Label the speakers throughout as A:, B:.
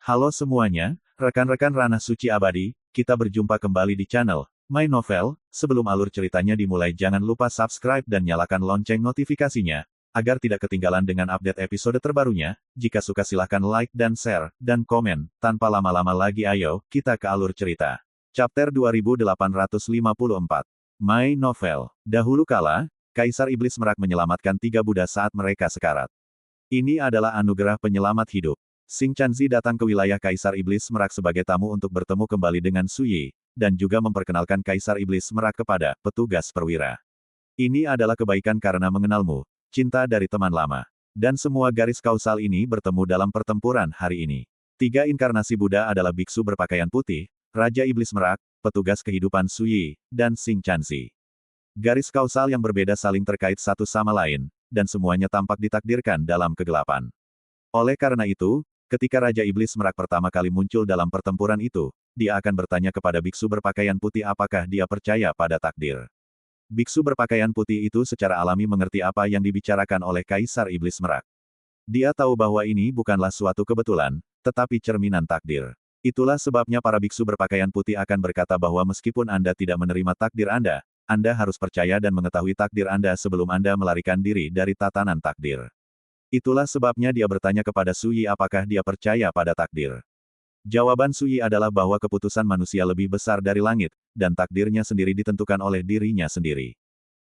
A: Halo semuanya, rekan-rekan Ranah Suci Abadi, kita berjumpa kembali di channel My Novel. Sebelum alur ceritanya dimulai, jangan lupa subscribe dan nyalakan lonceng notifikasinya, agar tidak ketinggalan dengan update episode terbarunya. Jika suka silahkan like dan share, dan komen. Tanpa lama-lama lagi ayo, kita ke alur cerita. Chapter 2854. My Novel. Dahulu kala, Kaisar Iblis Merak menyelamatkan 3 Buddha saat mereka sekarat. Ini adalah anugerah penyelamat hidup. Xing Chanzi datang ke wilayah Kaisar Iblis Merak sebagai tamu untuk bertemu kembali dengan Su Yi, dan juga memperkenalkan Kaisar Iblis Merak kepada petugas perwira. Ini adalah kebaikan karena mengenalmu, cinta dari teman lama. Dan semua garis kausal ini bertemu dalam pertempuran hari ini. 3 inkarnasi Buddha adalah biksu berpakaian putih, Raja Iblis Merak, petugas kehidupan Su Yi, dan Xing Chanzi. Garis kausal yang berbeda saling terkait satu sama lain, dan semuanya tampak ditakdirkan dalam kegelapan. Oleh karena itu, ketika Raja Iblis Merak pertama kali muncul dalam pertempuran itu, dia akan bertanya kepada biksu berpakaian putih apakah dia percaya pada takdir. Biksu berpakaian putih itu secara alami mengerti apa yang dibicarakan oleh Kaisar Iblis Merak. Dia tahu bahwa ini bukanlah suatu kebetulan, tetapi cerminan takdir. Itulah sebabnya para biksu berpakaian putih akan berkata bahwa meskipun Anda tidak menerima takdir Anda harus percaya dan mengetahui takdir Anda sebelum Anda melarikan diri dari tatanan takdir. Itulah sebabnya dia bertanya kepada Su Yi apakah dia percaya pada takdir. Jawaban Su Yi adalah bahwa keputusan manusia lebih besar dari langit, dan takdirnya sendiri ditentukan oleh dirinya sendiri.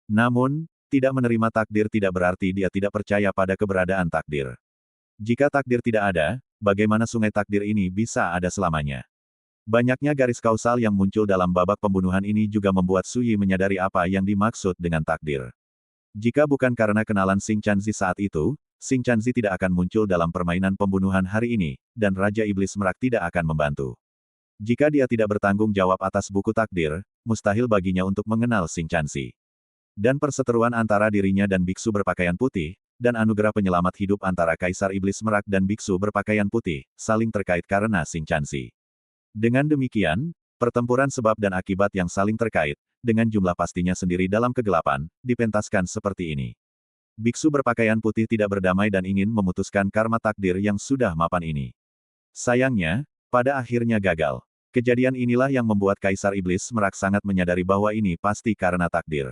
A: Namun, tidak menerima takdir tidak berarti dia tidak percaya pada keberadaan takdir. Jika takdir tidak ada, bagaimana sungai takdir ini bisa ada selamanya? Banyaknya garis kausal yang muncul dalam babak pembunuhan ini juga membuat Su Yi menyadari apa yang dimaksud dengan takdir. Jika bukan karena kenalan Xing Chanzi saat itu, Xing Chanzi tidak akan muncul dalam permainan pembunuhan hari ini, dan Raja Iblis Merak tidak akan membantu. Jika dia tidak bertanggung jawab atas buku takdir, mustahil baginya untuk mengenal Xing Chanzi. Dan perseteruan antara dirinya dan biksu berpakaian putih, dan anugerah penyelamat hidup antara Kaisar Iblis Merak dan biksu berpakaian putih, saling terkait karena Xing Chanzi. Dengan demikian, pertempuran sebab dan akibat yang saling terkait, dengan jumlah pastinya sendiri dalam kegelapan, dipentaskan seperti ini. Biksu berpakaian putih tidak berdamai dan ingin memutuskan karma takdir yang sudah mapan ini. Sayangnya, pada akhirnya gagal. Kejadian inilah yang membuat Kaisar Iblis Merak sangat menyadari bahwa ini pasti karena takdir.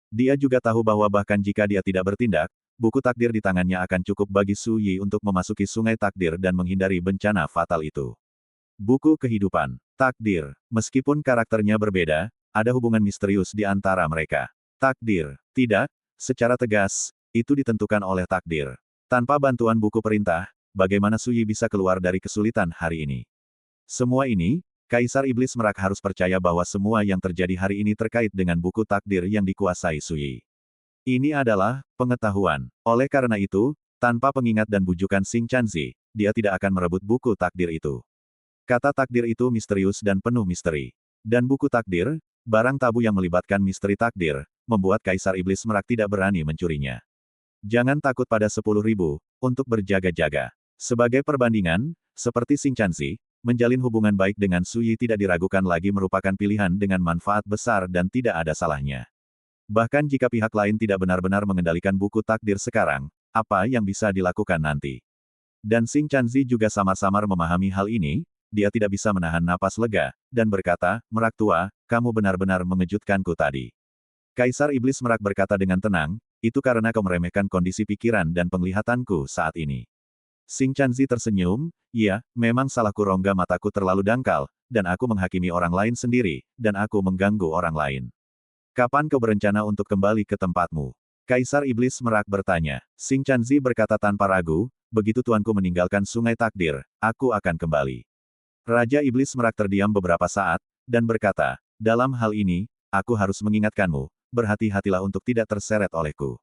A: Dia juga tahu bahwa bahkan jika dia tidak bertindak, buku takdir di tangannya akan cukup bagi Su Yi untuk memasuki sungai takdir dan menghindari bencana fatal itu. Buku kehidupan, takdir. Meskipun karakternya berbeda, ada hubungan misterius di antara mereka. Takdir, tidak, secara tegas, itu ditentukan oleh takdir. Tanpa bantuan buku perintah, bagaimana Su Yi bisa keluar dari kesulitan hari ini? Semua ini, Kaisar Iblis Merak harus percaya bahwa semua yang terjadi hari ini terkait dengan buku takdir yang dikuasai Su Yi. Ini adalah pengetahuan. Oleh karena itu, tanpa pengingat dan bujukan Xing Chanzi, dia tidak akan merebut buku takdir itu. Kata takdir itu misterius dan penuh misteri. Dan buku takdir, barang tabu yang melibatkan misteri takdir, membuat Kaisar Iblis Merak tidak berani mencurinya. Jangan takut pada 10.000, untuk berjaga-jaga. Sebagai perbandingan, seperti Xing Chanzi, menjalin hubungan baik dengan Su Yi tidak diragukan lagi merupakan pilihan dengan manfaat besar dan tidak ada salahnya. Bahkan jika pihak lain tidak benar-benar mengendalikan buku takdir sekarang, apa yang bisa dilakukan nanti? Dan Xing Chanzi juga samar-samar memahami hal ini. Dia tidak bisa menahan napas lega, dan berkata, Merak tua, kamu benar-benar mengejutkanku tadi. Kaisar Iblis Merak berkata dengan tenang, itu karena kau meremehkan kondisi pikiran dan penglihatanku saat ini. Xing Chanzi tersenyum, iya, memang salahku rongga mataku terlalu dangkal, dan aku menghakimi orang lain sendiri, dan aku mengganggu orang lain. Kapan kau berencana untuk kembali ke tempatmu? Kaisar Iblis Merak bertanya. Xing Chanzi berkata tanpa ragu, begitu tuanku meninggalkan sungai takdir, aku akan kembali. Raja Iblis Merak terdiam beberapa saat, dan berkata, dalam hal ini, aku harus mengingatkanmu, berhati-hatilah untuk tidak terseret olehku.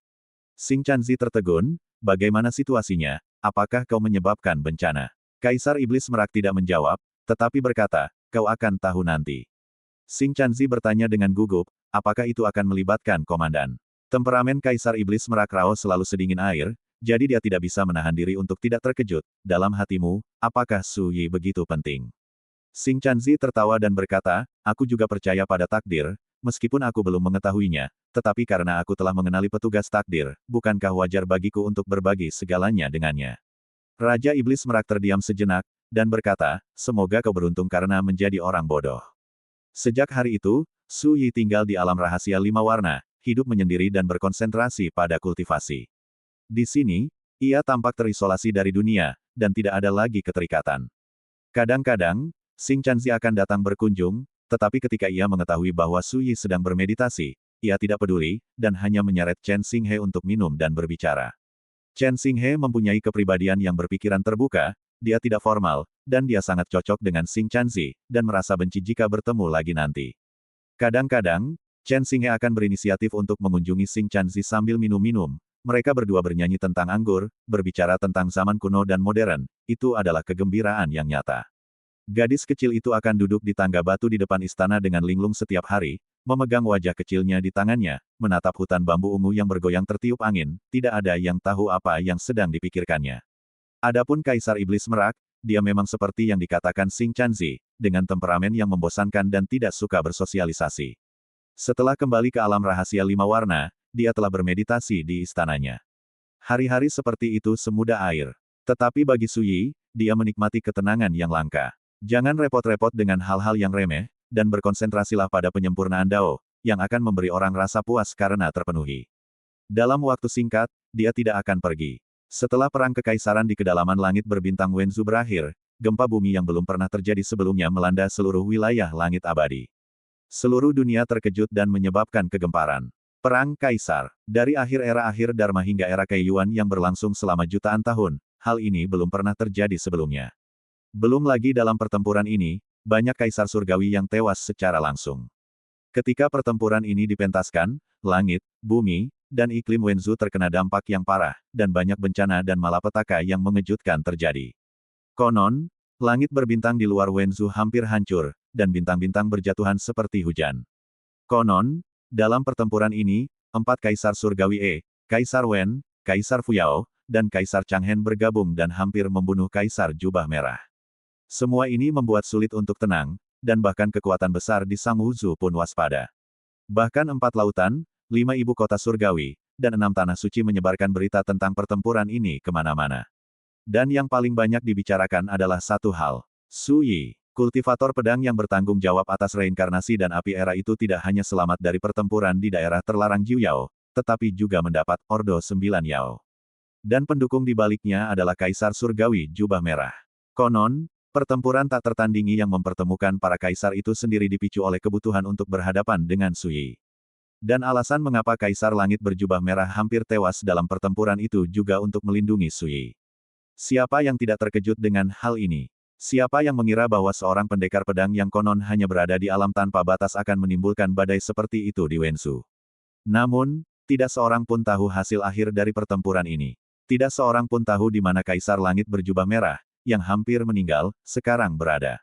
A: Xing Chanzi tertegun, bagaimana situasinya, apakah kau menyebabkan bencana? Kaisar Iblis Merak tidak menjawab, tetapi berkata, kau akan tahu nanti. Xing Chanzi bertanya dengan gugup, apakah itu akan melibatkan komandan? Temperamen Kaisar Iblis Merak raos selalu sedingin air, jadi dia tidak bisa menahan diri untuk tidak terkejut. Dalam hatimu, apakah Su Yi begitu penting? Xing Chanzi tertawa dan berkata, aku juga percaya pada takdir, meskipun aku belum mengetahuinya, tetapi karena aku telah mengenali petugas takdir, bukankah wajar bagiku untuk berbagi segalanya dengannya? Raja Iblis Merak terdiam sejenak, dan berkata, semoga kau beruntung karena menjadi orang bodoh. Sejak hari itu, Su Yi tinggal di alam rahasia 5 warna, hidup menyendiri dan berkonsentrasi pada kultivasi. Di sini, ia tampak terisolasi dari dunia, dan tidak ada lagi keterikatan. Kadang-kadang, Xing Chanzi akan datang berkunjung, tetapi ketika ia mengetahui bahwa Su Yi sedang bermeditasi, ia tidak peduli, dan hanya menyeret Chen Xinghe untuk minum dan berbicara. Chen Xinghe mempunyai kepribadian yang berpikiran terbuka, dia tidak formal, dan dia sangat cocok dengan Xing Chanzi, dan merasa benci jika bertemu lagi nanti. Kadang-kadang, Chen Xinghe akan berinisiatif untuk mengunjungi Xing Chanzi sambil minum-minum. Mereka berdua bernyanyi tentang anggur, berbicara tentang zaman kuno dan modern, itu adalah kegembiraan yang nyata. Gadis kecil itu akan duduk di tangga batu di depan istana dengan linglung setiap hari, memegang wajah kecilnya di tangannya, menatap hutan bambu ungu yang bergoyang tertiup angin, tidak ada yang tahu apa yang sedang dipikirkannya. Adapun Kaisar Iblis Merak, dia memang seperti yang dikatakan Xing Chanzi, dengan temperamen yang membosankan dan tidak suka bersosialisasi. Setelah kembali ke alam rahasia 5 warna, dia telah bermeditasi di istananya. Hari-hari seperti itu semudah air. Tetapi bagi Su Yi, dia menikmati ketenangan yang langka. Jangan repot-repot dengan hal-hal yang remeh, dan berkonsentrasilah pada penyempurnaan Dao, yang akan memberi orang rasa puas karena terpenuhi. Dalam waktu singkat, dia tidak akan pergi. Setelah perang kekaisaran di kedalaman langit berbintang Wenzu berakhir, gempa bumi yang belum pernah terjadi sebelumnya melanda seluruh wilayah langit abadi. Seluruh dunia terkejut dan menyebabkan kegemparan. Perang Kaisar. Dari akhir era akhir Dharma hingga era Kaiyuan yang berlangsung selama jutaan tahun, hal ini belum pernah terjadi sebelumnya. Belum lagi dalam pertempuran ini, banyak kaisar surgawi yang tewas secara langsung. Ketika pertempuran ini dipentaskan, langit, bumi, dan iklim Wenzu terkena dampak yang parah, dan banyak bencana dan malapetaka yang mengejutkan terjadi. Konon, langit berbintang di luar Wenzu hampir hancur, dan bintang-bintang berjatuhan seperti hujan. Konon, dalam pertempuran ini, 4 kaisar surgawi Kaisar Wen, Kaisar Fuyao, dan Kaisar Changhen bergabung dan hampir membunuh Kaisar Jubah Merah. Semua ini membuat sulit untuk tenang, dan bahkan kekuatan besar di Sang Wuzu pun waspada. Bahkan 4 lautan, 5 ibu kota surgawi, dan 6 tanah suci menyebarkan berita tentang pertempuran ini kemana-mana. Dan yang paling banyak dibicarakan adalah satu hal. Su Yi, kultivator pedang yang bertanggung jawab atas reinkarnasi dan api era itu tidak hanya selamat dari pertempuran di daerah terlarang Jiuyao, tetapi juga mendapat Ordo 9 Yao. Dan pendukung di baliknya adalah Kaisar Surgawi Jubah Merah. Konon, pertempuran tak tertandingi yang mempertemukan para kaisar itu sendiri dipicu oleh kebutuhan untuk berhadapan dengan Su Yi. Dan alasan mengapa Kaisar Langit berjubah merah hampir tewas dalam pertempuran itu juga untuk melindungi Su Yi. Siapa yang tidak terkejut dengan hal ini? Siapa yang mengira bahwa seorang pendekar pedang yang konon hanya berada di alam tanpa batas akan menimbulkan badai seperti itu di Wenzu? Namun, tidak seorang pun tahu hasil akhir dari pertempuran ini. Tidak seorang pun tahu di mana Kaisar Langit berjubah merah, yang hampir meninggal, sekarang berada.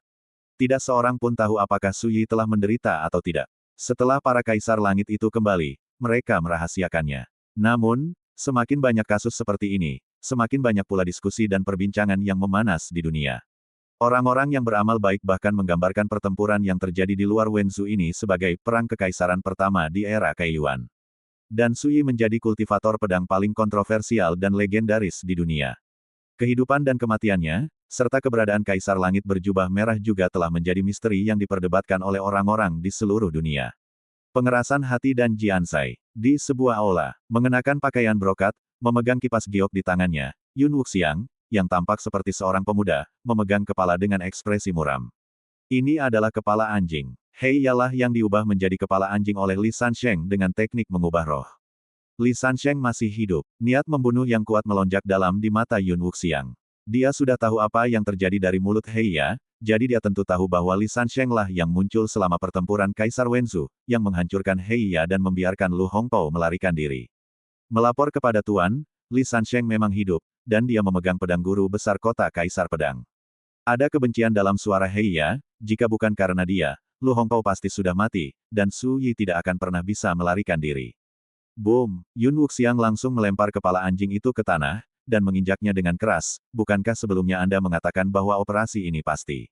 A: Tidak seorang pun tahu apakah Su Yi telah menderita atau tidak. Setelah para Kaisar Langit itu kembali, mereka merahasiakannya. Namun, semakin banyak kasus seperti ini, semakin banyak pula diskusi dan perbincangan yang memanas di dunia. Orang-orang yang beramal baik bahkan menggambarkan pertempuran yang terjadi di luar Wenzu ini sebagai perang kekaisaran pertama di era Kaiyuan. Dan Su Yi menjadi kultivator pedang paling kontroversial dan legendaris di dunia. Kehidupan dan kematiannya, serta keberadaan Kaisar Langit berjubah merah juga telah menjadi misteri yang diperdebatkan oleh orang-orang di seluruh dunia. Pengerasan hati dan Jiansai. Di sebuah aula, mengenakan pakaian brokat, memegang kipas giok di tangannya, Yun Wuxiang, yang tampak seperti seorang pemuda, memegang kepala dengan ekspresi muram. Ini adalah kepala anjing. Hei ialah yang diubah menjadi kepala anjing oleh Li Sansheng dengan teknik mengubah roh. Li Sansheng masih hidup. Niat membunuh yang kuat melonjak dalam di mata Yun Wuxiang. Dia sudah tahu apa yang terjadi dari mulut Heiya, jadi dia tentu tahu bahwa Li Sansheng lah yang muncul selama pertempuran Kaisar Wenzu, yang menghancurkan Heiya dan membiarkan Lu Hongpo melarikan diri. Melapor kepada Tuan, Li Sansheng memang hidup, dan dia memegang pedang guru besar kota Kaisar Pedang. Ada kebencian dalam suara Heiya, jika bukan karena dia, Lu Hongpo pasti sudah mati, dan Su Yi tidak akan pernah bisa melarikan diri. Boom! Yun Wuxiang langsung melempar kepala anjing itu ke tanah, dan menginjaknya dengan keras. Bukankah sebelumnya Anda mengatakan bahwa operasi ini pasti?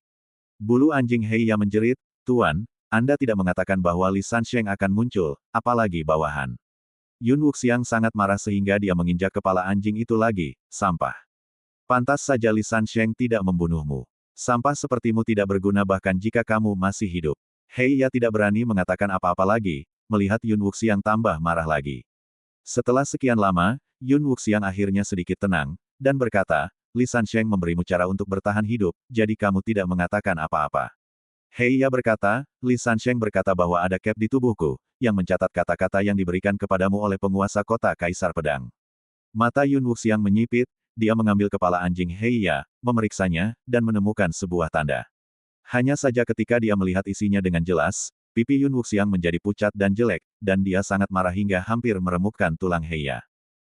A: Bulu anjing Heiya menjerit, Tuan, Anda tidak mengatakan bahwa Li Sansheng akan muncul, apalagi bawahan. Yun Wuxiang sangat marah sehingga dia menginjak kepala anjing itu lagi, sampah. Pantas saja Li Sansheng tidak membunuhmu. Sampah sepertimu tidak berguna bahkan jika kamu masih hidup. Hei ya tidak berani mengatakan apa-apa lagi, melihat Yun Wuxiang tambah marah lagi. Setelah sekian lama, Yun Wuxiang akhirnya sedikit tenang, dan berkata, Li Sansheng memberimu cara untuk bertahan hidup, jadi kamu tidak mengatakan apa-apa. Hei ya berkata, Li Sansheng berkata bahwa ada cap di tubuhku, yang mencatat kata-kata yang diberikan kepadamu oleh penguasa kota Kaisar Pedang. Mata Yun Wuxiang menyipit, dia mengambil kepala anjing Hei Ya, memeriksanya, dan menemukan sebuah tanda. Hanya saja ketika dia melihat isinya dengan jelas, pipi Yun Wuxiang menjadi pucat dan jelek, dan dia sangat marah hingga hampir meremukkan tulang Hei Ya.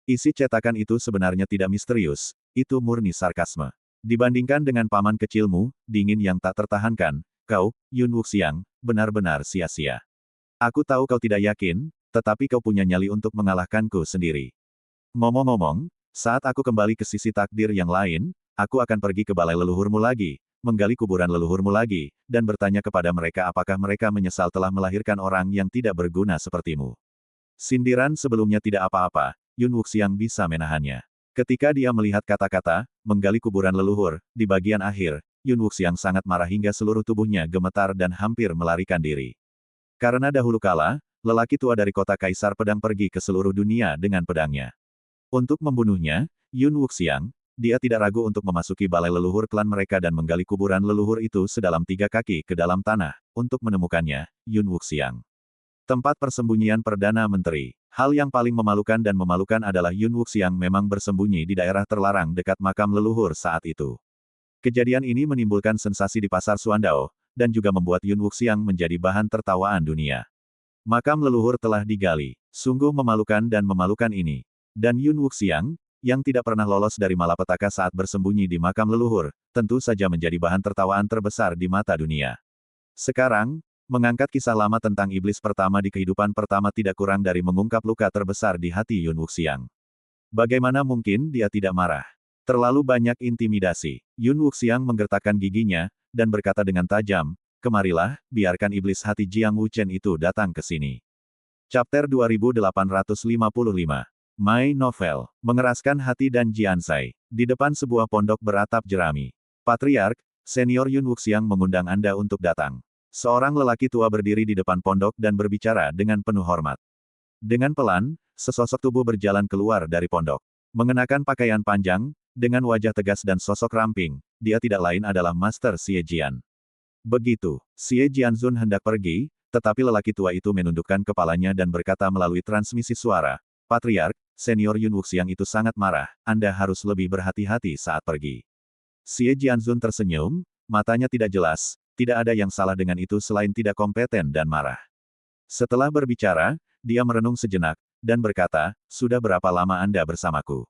A: Isi cetakan itu sebenarnya tidak misterius, itu murni sarkasme. Dibandingkan dengan paman kecilmu, dingin yang tak tertahankan, kau, Yun Wuxiang, benar-benar sia-sia. Aku tahu kau tidak yakin, tetapi kau punya nyali untuk mengalahkanku sendiri. Ngomong-ngomong, saat aku kembali ke sisi takdir yang lain, aku akan pergi ke balai leluhurmu lagi, menggali kuburan leluhurmu lagi, dan bertanya kepada mereka apakah mereka menyesal telah melahirkan orang yang tidak berguna sepertimu. Sindiran sebelumnya tidak apa-apa, Yun Wuxiang bisa menahannya. Ketika dia melihat kata-kata, menggali kuburan leluhur, di bagian akhir, Yun Wuxiang sangat marah hingga seluruh tubuhnya gemetar dan hampir melarikan diri. Karena dahulu kala, lelaki tua dari kota Kaisar Pedang pergi ke seluruh dunia dengan pedangnya. Untuk membunuhnya, Yun Wuxiang, dia tidak ragu untuk memasuki balai leluhur klan mereka dan menggali kuburan leluhur itu sedalam 3 kaki ke dalam tanah, untuk menemukannya, Yun Wuxiang. Tempat persembunyian Perdana Menteri. Hal yang paling memalukan dan memalukan adalah Yun Wuxiang memang bersembunyi di daerah terlarang dekat makam leluhur saat itu. Kejadian ini menimbulkan sensasi di pasar Suandao, dan juga membuat Yun Wuxiang menjadi bahan tertawaan dunia. Makam leluhur telah digali. Sungguh memalukan dan memalukan ini. Dan Yun Wuxiang, yang tidak pernah lolos dari malapetaka saat bersembunyi di makam leluhur, tentu saja menjadi bahan tertawaan terbesar di mata dunia. Sekarang, mengangkat kisah lama tentang iblis pertama di kehidupan pertama tidak kurang dari mengungkap luka terbesar di hati Yun Wuxiang. Bagaimana mungkin dia tidak marah? Terlalu banyak intimidasi. Yun Wuxiang menggertakkan giginya, dan berkata dengan tajam, kemarilah, biarkan iblis hati Jiang Wuchen itu datang ke sini. Chapter 2855. My Novel. Mengeraskan hati dan Jiansai. Di depan sebuah pondok beratap jerami. Patriark, senior Yun Wuxiang mengundang Anda untuk datang. Seorang lelaki tua berdiri di depan pondok dan berbicara dengan penuh hormat. Dengan pelan, sesosok tubuh berjalan keluar dari pondok. Mengenakan pakaian panjang, dengan wajah tegas dan sosok ramping, dia tidak lain adalah Master Xie Jian. Begitu, Xie Jianzun hendak pergi, tetapi lelaki tua itu menundukkan kepalanya dan berkata melalui transmisi suara, Patriark, senior Yun Wuxiang itu sangat marah, Anda harus lebih berhati-hati saat pergi. Xie Jianzun tersenyum, matanya tidak jelas, tidak ada yang salah dengan itu selain tidak kompeten dan marah. Setelah berbicara, dia merenung sejenak, dan berkata, sudah berapa lama Anda bersamaku?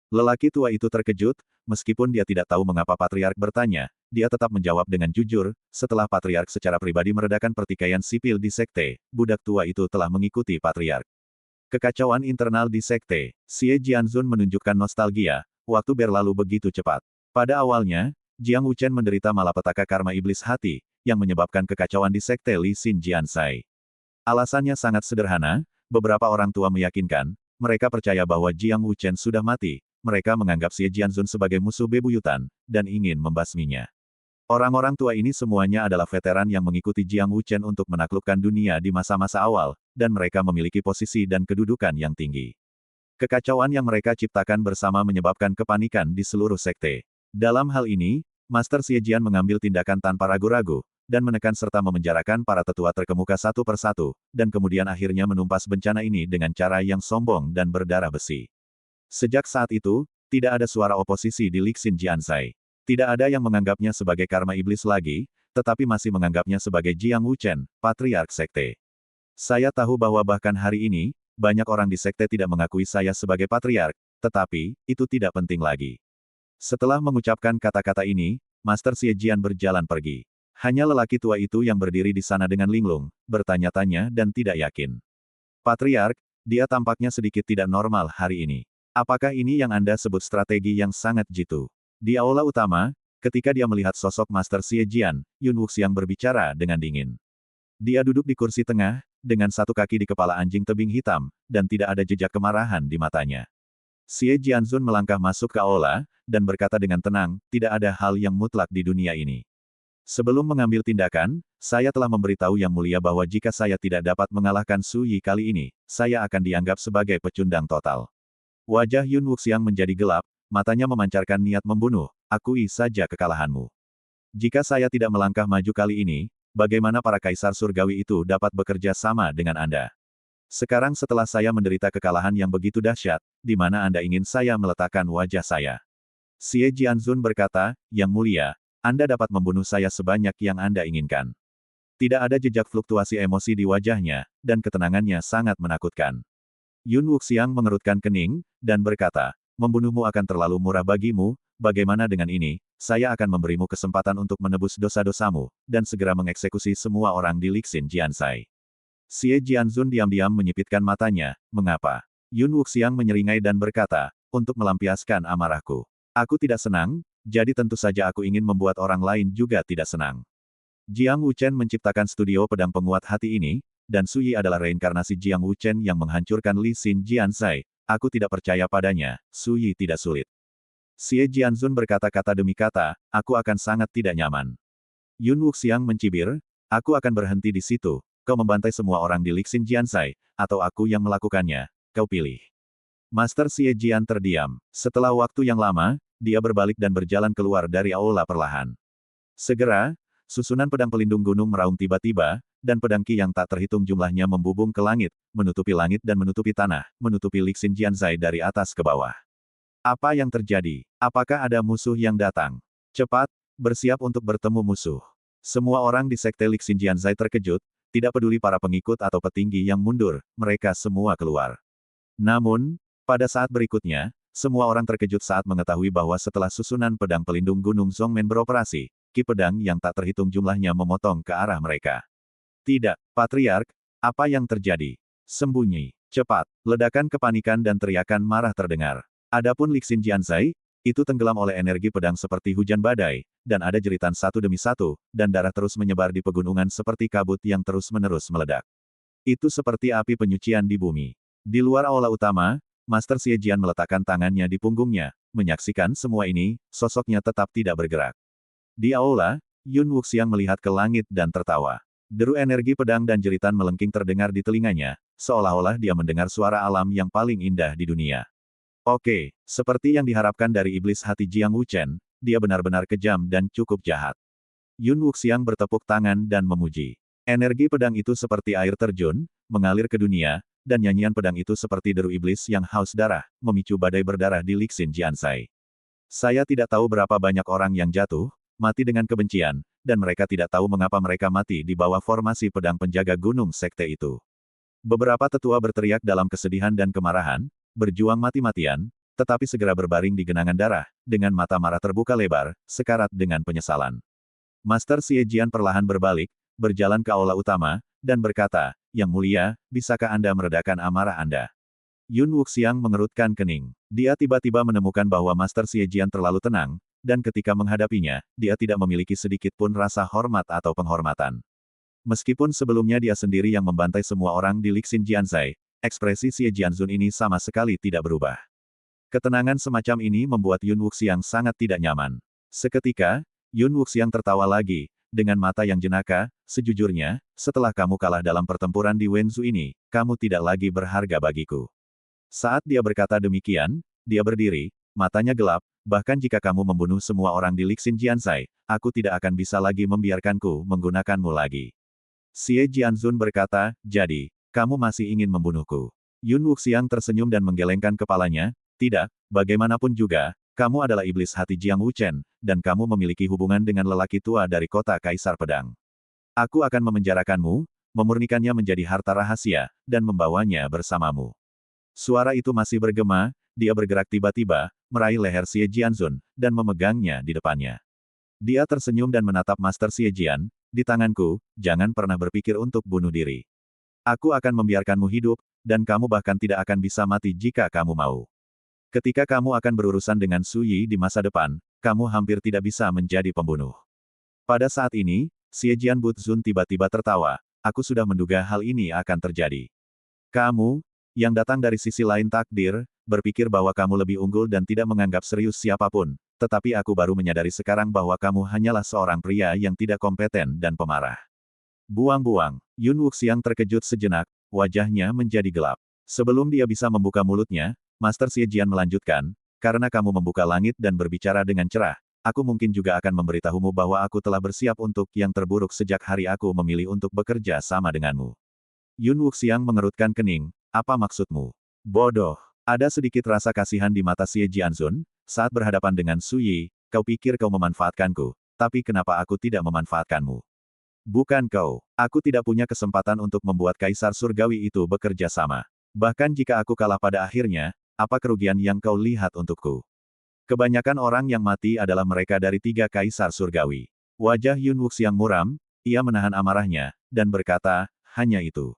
A: Lelaki tua itu terkejut, meskipun dia tidak tahu mengapa Patriark bertanya, dia tetap menjawab dengan jujur, setelah Patriark secara pribadi meredakan pertikaian sipil di sekte, budak tua itu telah mengikuti Patriark. Kekacauan internal di sekte, Xie Jianzun menunjukkan nostalgia, waktu berlalu begitu cepat. Pada awalnya, Jiang Wuchen menderita malapetaka karma iblis hati, yang menyebabkan kekacauan di sekte Li Xin Jiansai. Alasannya sangat sederhana, beberapa orang tua meyakinkan, mereka percaya bahwa Jiang Wuchen sudah mati, mereka menganggap Xie Jianzun sebagai musuh bebuyutan, dan ingin membasminya. Orang-orang tua ini semuanya adalah veteran yang mengikuti Jiang Wuchen untuk menaklukkan dunia di masa-masa awal, dan mereka memiliki posisi dan kedudukan yang tinggi. Kekacauan yang mereka ciptakan bersama menyebabkan kepanikan di seluruh sekte. Dalam hal ini, Master Xie Jian mengambil tindakan tanpa ragu-ragu, dan menekan serta memenjarakan para tetua terkemuka satu persatu, dan kemudian akhirnya menumpas bencana ini dengan cara yang sombong dan berdarah besi. Sejak saat itu, tidak ada suara oposisi di Li Xin Jiansai. Tidak ada yang menganggapnya sebagai karma iblis lagi, tetapi masih menganggapnya sebagai Jiang Wuchen, Patriark Sekte. Saya tahu bahwa bahkan hari ini, banyak orang di sekte tidak mengakui saya sebagai Patriark, tetapi, itu tidak penting lagi. Setelah mengucapkan kata-kata ini, Master Xie Jian berjalan pergi. Hanya lelaki tua itu yang berdiri di sana dengan linglung, bertanya-tanya dan tidak yakin. Patriark, dia tampaknya sedikit tidak normal hari ini. Apakah ini yang Anda sebut strategi yang sangat jitu? Di aula utama, ketika dia melihat sosok Master Xie Jian, Yun Wuxiang berbicara dengan dingin. Dia duduk di kursi tengah, dengan satu kaki di kepala anjing tebing hitam, dan tidak ada jejak kemarahan di matanya. Xie Jianzun melangkah masuk ke aula, dan berkata dengan tenang, tidak ada hal yang mutlak di dunia ini. Sebelum mengambil tindakan, saya telah memberitahu Yang Mulia bahwa jika saya tidak dapat mengalahkan Su Yi kali ini, saya akan dianggap sebagai pecundang total. Wajah Yun Wuxiang menjadi gelap, matanya memancarkan niat membunuh, akui saja kekalahanmu. Jika saya tidak melangkah maju kali ini, bagaimana para kaisar surgawi itu dapat bekerja sama dengan Anda? Sekarang setelah saya menderita kekalahan yang begitu dahsyat, di mana Anda ingin saya meletakkan wajah saya? Xie Jianzun berkata, Yang Mulia, Anda dapat membunuh saya sebanyak yang Anda inginkan. Tidak ada jejak fluktuasi emosi di wajahnya, dan ketenangannya sangat menakutkan. Yun Wuxiang mengerutkan kening, dan berkata, membunuhmu akan terlalu murah bagimu, bagaimana dengan ini, saya akan memberimu kesempatan untuk menebus dosa-dosamu, dan segera mengeksekusi semua orang di Lixin Jiansai. Xie Jianzun diam-diam menyipitkan matanya, mengapa? Yun Wuxiang menyeringai dan berkata, untuk melampiaskan amarahku. Aku tidak senang, jadi tentu saja aku ingin membuat orang lain juga tidak senang. Jiang Wuchen menciptakan studio pedang penguat hati ini, dan Su Yi adalah reinkarnasi Jiang Wuchen yang menghancurkan Lixin Jiansai. Aku tidak percaya padanya, Su Yi tidak sulit. Xie Jianzun berkata-kata demi kata, aku akan sangat tidak nyaman. Yun Wuxiang mencibir, aku akan berhenti di situ. Kau membantai semua orang di Lixin Jiansai, atau aku yang melakukannya, kau pilih. Master Xie Jian terdiam. Setelah waktu yang lama, dia berbalik dan berjalan keluar dari aula perlahan. Segera, susunan pedang pelindung gunung meraung tiba-tiba, dan pedang Qi yang tak terhitung jumlahnya membubung ke langit dan menutupi tanah, menutupi Lixin Jiansai dari atas ke bawah. Apa yang terjadi? Apakah ada musuh yang datang? Cepat, bersiap untuk bertemu musuh. Semua orang di Sekte Lixin Jiansai terkejut, tidak peduli para pengikut atau petinggi yang mundur, mereka semua keluar. Namun, pada saat berikutnya, semua orang terkejut saat mengetahui bahwa setelah susunan pedang pelindung Gunung Zhongmen beroperasi, Qi pedang yang tak terhitung jumlahnya memotong ke arah mereka. Tidak, Patriark, apa yang terjadi? Sembunyi, cepat, ledakan kepanikan dan teriakan marah terdengar. Adapun Lixin Jiansai, itu tenggelam oleh energi pedang seperti hujan badai, dan ada jeritan satu demi satu, dan darah terus menyebar di pegunungan seperti kabut yang terus-menerus meledak. Itu seperti api penyucian di bumi. Di luar aula utama, Master Xie Jian meletakkan tangannya di punggungnya, menyaksikan semua ini, sosoknya tetap tidak bergerak. Di aula, Yun Wuxiang melihat ke langit dan tertawa. Deru energi pedang dan jeritan melengking terdengar di telinganya, seolah-olah dia mendengar suara alam yang paling indah di dunia. Oke, seperti yang diharapkan dari iblis hati Jiang Wuchen, dia benar-benar kejam dan cukup jahat. Yun Wuxiang bertepuk tangan dan memuji. Energi pedang itu seperti air terjun, mengalir ke dunia, dan nyanyian pedang itu seperti deru iblis yang haus darah, memicu badai berdarah di Lixin Jiansai. Saya tidak tahu berapa banyak orang yang jatuh, mati dengan kebencian, dan mereka tidak tahu mengapa mereka mati di bawah formasi pedang penjaga gunung sekte itu. Beberapa tetua berteriak dalam kesedihan dan kemarahan, berjuang mati-matian, tetapi segera berbaring di genangan darah, dengan mata marah terbuka lebar, sekarat dengan penyesalan. Master Xie Jian perlahan berbalik, berjalan ke aula utama, dan berkata, Yang Mulia, bisakah Anda meredakan amarah Anda? Yun Wuxiang mengerutkan kening. Dia tiba-tiba menemukan bahwa Master Xie Jian terlalu tenang, dan ketika menghadapinya, dia tidak memiliki sedikit pun rasa hormat atau penghormatan. Meskipun sebelumnya dia sendiri yang membantai semua orang di Lixin Jiansai, ekspresi Xie Jianzun ini sama sekali tidak berubah. Ketenangan semacam ini membuat Yun Wuxiang sangat tidak nyaman. Seketika, Yun Wuxiang tertawa lagi, dengan mata yang jenaka, sejujurnya, setelah kamu kalah dalam pertempuran di Wenzhou ini, kamu tidak lagi berharga bagiku. Saat dia berkata demikian, dia berdiri, matanya gelap, bahkan jika kamu membunuh semua orang di Lixin Jiansai, aku tidak akan bisa lagi membiarkanku menggunakanmu lagi. Xie Jianzun berkata, jadi, kamu masih ingin membunuhku. Yun Wuxiang tersenyum dan menggelengkan kepalanya, tidak, bagaimanapun juga, kamu adalah iblis hati Jiang Wuchen, dan kamu memiliki hubungan dengan lelaki tua dari kota Kaisar Pedang. Aku akan memenjarakanmu, memurnikannya menjadi harta rahasia, dan membawanya bersamamu. Suara itu masih bergema, dia bergerak tiba-tiba, meraih leher Xie Jianzun, dan memegangnya di depannya. Dia tersenyum dan menatap Master Xie Jian, di tanganku, jangan pernah berpikir untuk bunuh diri. Aku akan membiarkanmu hidup, dan kamu bahkan tidak akan bisa mati jika kamu mau. Ketika kamu akan berurusan dengan Su Yi di masa depan, kamu hampir tidak bisa menjadi pembunuh. Pada saat ini, Xie Jian Buzun tiba-tiba tertawa, aku sudah menduga hal ini akan terjadi. Kamu, yang datang dari sisi lain takdir, berpikir bahwa kamu lebih unggul dan tidak menganggap serius siapapun, tetapi aku baru menyadari sekarang bahwa kamu hanyalah seorang pria yang tidak kompeten dan pemarah. Buang-buang. Yun Wuxiang terkejut sejenak, wajahnya menjadi gelap. Sebelum dia bisa membuka mulutnya, Master Xie Jian melanjutkan, karena kamu membuka langit dan berbicara dengan cerah, aku mungkin juga akan memberitahumu bahwa aku telah bersiap untuk yang terburuk sejak hari aku memilih untuk bekerja sama denganmu. Yun Wuxiang mengerutkan kening, apa maksudmu? Bodoh. Ada sedikit rasa kasihan di mata Xie Jianzun, saat berhadapan dengan Su Yi, kau pikir kau memanfaatkanku, tapi kenapa aku tidak memanfaatkanmu? Bukan kau. Aku tidak punya kesempatan untuk membuat Kaisar Surgawi itu bekerja sama. Bahkan jika aku kalah pada akhirnya, apa kerugian yang kau lihat untukku? Kebanyakan orang yang mati adalah mereka dari 3 Kaisar Surgawi. Wajah Yun Wuxiang muram, ia menahan amarahnya, dan berkata, hanya itu.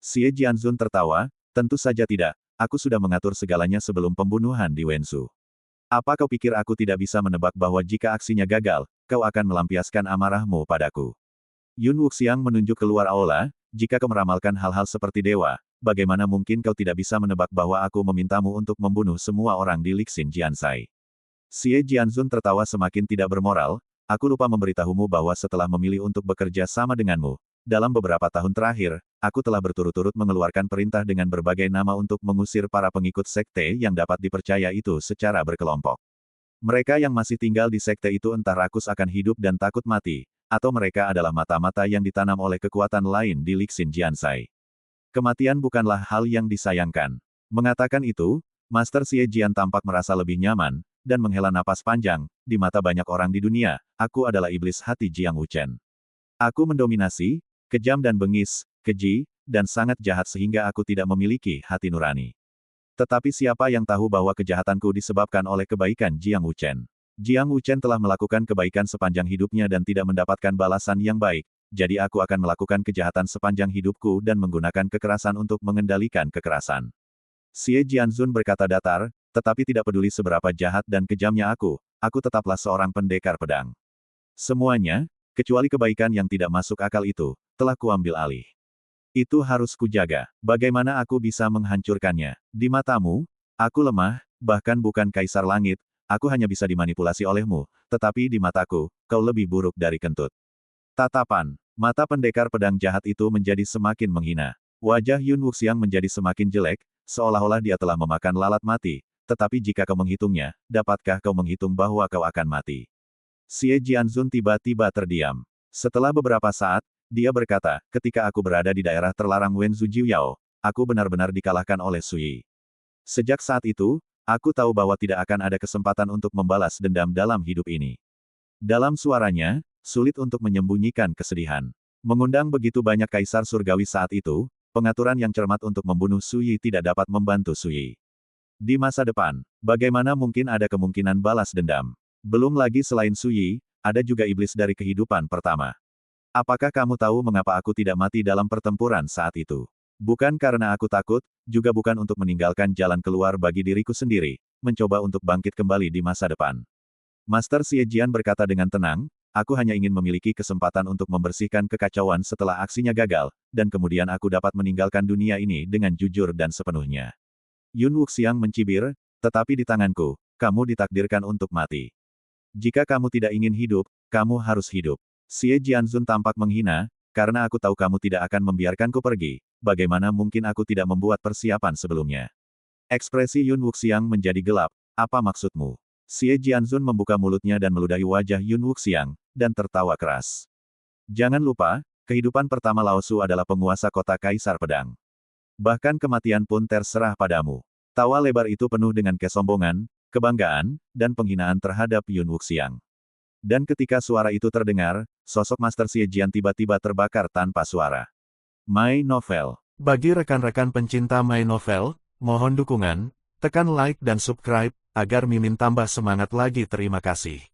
A: Xie Jianzun tertawa, tentu saja tidak, aku sudah mengatur segalanya sebelum pembunuhan di Wensu. Apa kau pikir aku tidak bisa menebak bahwa jika aksinya gagal, kau akan melampiaskan amarahmu padaku? Yun Wuxiang menunjuk keluar aula, jika kau meramalkan hal-hal seperti dewa, bagaimana mungkin kau tidak bisa menebak bahwa aku memintamu untuk membunuh semua orang di Lixin Jiansai? Xie Jianzun tertawa semakin tidak bermoral, aku lupa memberitahumu bahwa setelah memilih untuk bekerja sama denganmu, dalam beberapa tahun terakhir, aku telah berturut-turut mengeluarkan perintah dengan berbagai nama untuk mengusir para pengikut sekte yang dapat dipercaya itu secara berkelompok. Mereka yang masih tinggal di sekte itu entah rakus akan hidup dan takut mati, atau mereka adalah mata-mata yang ditanam oleh kekuatan lain di Lixin Jiansai. Kematian bukanlah hal yang disayangkan. Mengatakan itu, Master Xie Jian tampak merasa lebih nyaman, dan menghela napas panjang, di mata banyak orang di dunia, aku adalah iblis hati Jiang Wuchen. Aku mendominasi, kejam dan bengis, keji, dan sangat jahat sehingga aku tidak memiliki hati nurani. Tetapi siapa yang tahu bahwa kejahatanku disebabkan oleh kebaikan Jiang Wuchen? Jiang Wuchen telah melakukan kebaikan sepanjang hidupnya dan tidak mendapatkan balasan yang baik, jadi aku akan melakukan kejahatan sepanjang hidupku dan menggunakan kekerasan untuk mengendalikan kekerasan. Xie Jianzun berkata datar, tetapi tidak peduli seberapa jahat dan kejamnya aku tetaplah seorang pendekar pedang. Semuanya, kecuali kebaikan yang tidak masuk akal itu, telah kuambil alih. Itu harus kujaga. Bagaimana aku bisa menghancurkannya? Di matamu, aku lemah, bahkan bukan kaisar langit, aku hanya bisa dimanipulasi olehmu, tetapi di mataku, kau lebih buruk dari kentut. Tatapan mata pendekar pedang jahat itu menjadi semakin menghina. Wajah Yun Wuxiang menjadi semakin jelek, seolah-olah dia telah memakan lalat mati, tetapi jika kau menghitungnya, dapatkah kau menghitung bahwa kau akan mati? Xie Jianzun tiba-tiba terdiam. Setelah beberapa saat, dia berkata, ketika aku berada di daerah terlarang Wenzu Jiuyao, aku benar-benar dikalahkan oleh Su Yi. Sejak saat itu, aku tahu bahwa tidak akan ada kesempatan untuk membalas dendam dalam hidup ini. Dalam suaranya, sulit untuk menyembunyikan kesedihan. Mengundang begitu banyak kaisar surgawi saat itu, pengaturan yang cermat untuk membunuh Su Yi tidak dapat membantu Su Yi. Di masa depan, bagaimana mungkin ada kemungkinan balas dendam? Belum lagi selain Su Yi, ada juga iblis dari kehidupan pertama. Apakah kamu tahu mengapa aku tidak mati dalam pertempuran saat itu? Bukan karena aku takut, juga bukan untuk meninggalkan jalan keluar bagi diriku sendiri, mencoba untuk bangkit kembali di masa depan. Master Xie Jian berkata dengan tenang, aku hanya ingin memiliki kesempatan untuk membersihkan kekacauan setelah aksinya gagal, dan kemudian aku dapat meninggalkan dunia ini dengan jujur dan sepenuhnya. Yun Wuxiang mencibir, tetapi di tanganku, kamu ditakdirkan untuk mati. Jika kamu tidak ingin hidup, kamu harus hidup. Xie Jianzun tampak menghina, karena aku tahu kamu tidak akan membiarkanku pergi, bagaimana mungkin aku tidak membuat persiapan sebelumnya? Ekspresi Yun Wuxiang menjadi gelap, apa maksudmu? Xie Jianzun membuka mulutnya dan meludahi wajah Yun Wuxiang, dan tertawa keras. Jangan lupa, kehidupan pertama Lao Su adalah penguasa kota Kaisar Pedang. Bahkan kematian pun terserah padamu. Tawa lebar itu penuh dengan kesombongan, kebanggaan, dan penghinaan terhadap Yun Wuxiang. Dan ketika suara itu terdengar, sosok Master Xie Jian tiba-tiba terbakar tanpa suara. My Novel. Bagi rekan-rekan pencinta My Novel, mohon dukungan, tekan like dan subscribe, agar Mimin tambah semangat lagi. Terima kasih.